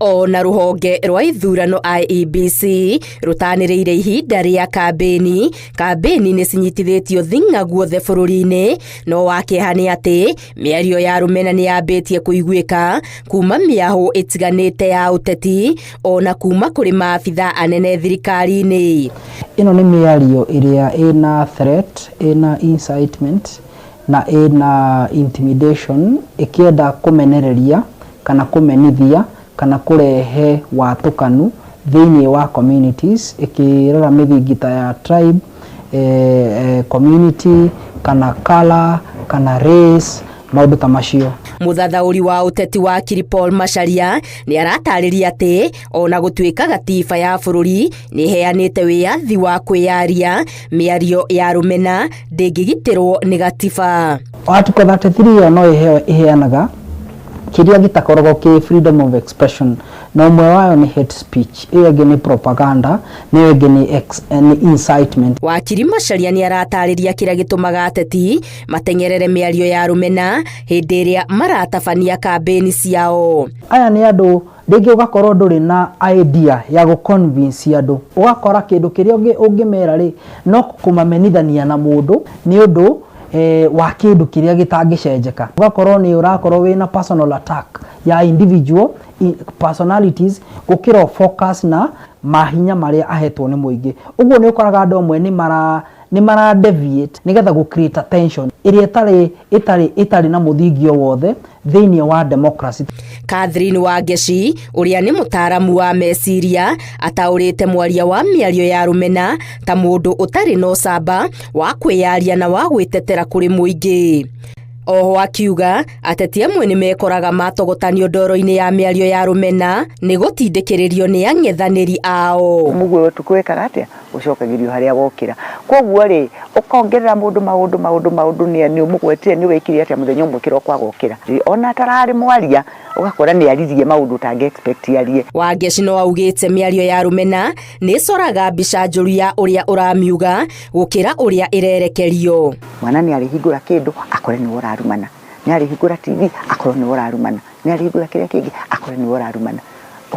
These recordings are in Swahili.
Ona ruhonge rwa ithurano IEBC rutaniriire ihinda ria kambeni ni cinyitithitio thinga guothe bururi-ini no wakiha ni ati miario ya rumena ni yambitie kuiguika kuma miahu itiganite ya uteti ona kuma kuri maabitha anene thirikari-ini. Ino ni miario iria ina threat, ina incitement na ina intimidation ikienda kumenereria kana kumenithia kana kurehe watukanu thiini wa communities ikirora mithingita ya tribe, community kana color kana race maundu ta macio. Muthathauri wa uteti wa Paul Macharia ni aratariria ati ona gutuika gatiba ya bururi ni heanite wiathi wa kwiyaria miario ya rumena ndingigitirwo ni gatiba. Article 33 no iheanaga kiria gitakoragwo ki freedom of expression na umwe wayo ni hate speech, iyo ingi ni propaganda, na ingi ni incitement. Wakiri Macharia ni aratariria kiria gitumaga ateti matengerere miario ya rumena hindi iria maratabania kambeni ciao. Aya ni andu ringi ugakorwo nduri na idea ya go convince andu, ugakora kindu kiria ungimera ri no kumamenithania na mundu ni undu wa kindu kiria gitangicenjeka. Ugakorwo ni urakorwo wina personal attack ya individual personalities gukira focus na mahinya maria ahetwo ni muingi. Uguo ni ukoraga andu amwe ni mara deviate nigetha gu create attention iria itari na muthingio wothe thiini wa democracy. Catherine Wangeci uria ni mutaramu wa meciria ataurite mwaria wa miario ya rumena ta mundu utari no camba wa kwiyaria na wa gwitetera kuri muingi. Oho akiuga ateti amwe ni mekoraga matogotanio ndoro-ini ya miario ya rumena ni gutindikiririo ni ang'ethaniri ao. Muguo tukwekaga atia ucokagirio haria wokira. Koguo ri ukongerera maundu ni umugwetire ni wikiri atia muthenya umwe kiroko agokira. Ona tarari mwaria ugakora ni aririe maundu tange expect yarie. Wangeci no augite miario ya rumena ni coraga mbica njuru ya uria uramiuga gukira uria irerekerio. Mwana ni arihingura kindu akore ni urarumana, ni arihingura TV akore ni urarumana, ni arihingura kiria kingi akore ni urarumana.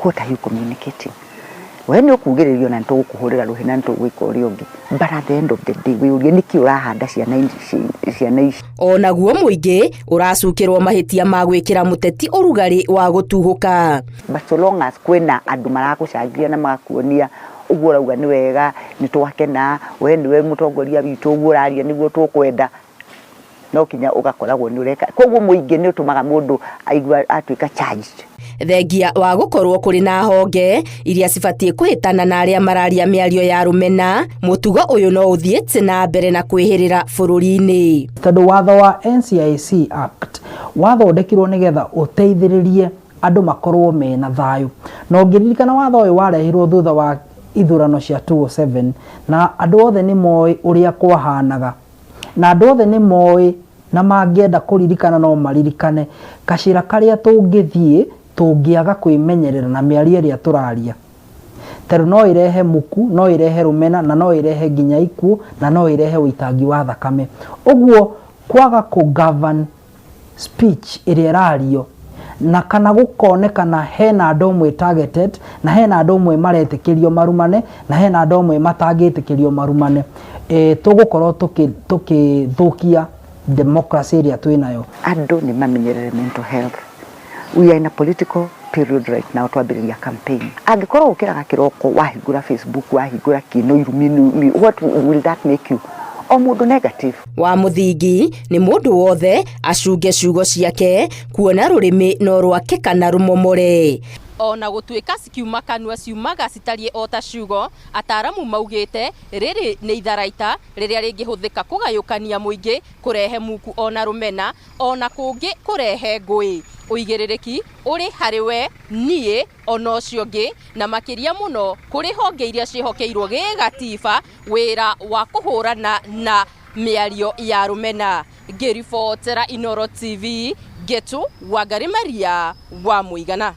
What are you communicating? When you kugiririo na nto gukuhurira ruhina nto gwika uri ungi, but at the end of the day we uri niki urahanda ciana ici. Ona guo muingi uracukirwo mahitia ma gwikira muteti urugari wa gutuhuka. But so long as kwena andu maragucangia na magakuonia uguo rauga ni wega ni twakena we niwe mutongoria witu uguo raria niguo tukwenda no kinya ugakoragwo ni ureka. Koguo muingi ni utumaga mundu aigua atuika charged. Thengia wa gukorwo kuri na honge iria cibatie kuhitana na aria mararia miario ya rumena, mutugo uyu no uthiete na mbere na kwihirira bururi-ini. Tondu watho wa NCIC Act wathondekirwo nigetha uteithiririe andu makorwo mena thayu. No ngiririkana watho uyu warehirwo thutha wa ithurano cia 2007 na andu othe ni moi uria kwahanaga na andu othe ni moi na mangienda kuririkana no maririkane kashira karia tungithie tungiaga kwimenyerera na miario iria turaria. Teru no irehe muku, no irehe rumena na no irehe nginya ikuo na no irehe witangi wa thakame. Uguo kwaga ku govern speech iria rario na kana gukonekana hena andu amwe targeted na hena andu amwe maretikirio marumane na hena andu amwe matangitikirio marumane, tugukorwo tukithukia democracy iria twinayo. Andu ni mamenyerere mental health. We are in a political period right now twambiriria campaign. Angikorwo ukiraga kiroko wahingura Facebook wahingura kino irumini, what will that make you? O mundu negative. Wa muthingi ni mundu wothe acunge ciugo ciake kuona rurimi no rwake kana rumomore. Ona gutuika cikiuma kanua ciumaga citarie ota ciugo, ataramu maugite riri ni itharaita riria ringihuthika kugayukania muingi kurehe muku ona rumena ona kungi kurehe ngui. Uigiririki uri hariwe nie ono ciongi na makiria muno kuri honge iria cihokeirwo gigatiba wira wa kuhurana na miario ya rumena. Ngiribotera Inooro TV, Getu Wangari Maria wa Muigana.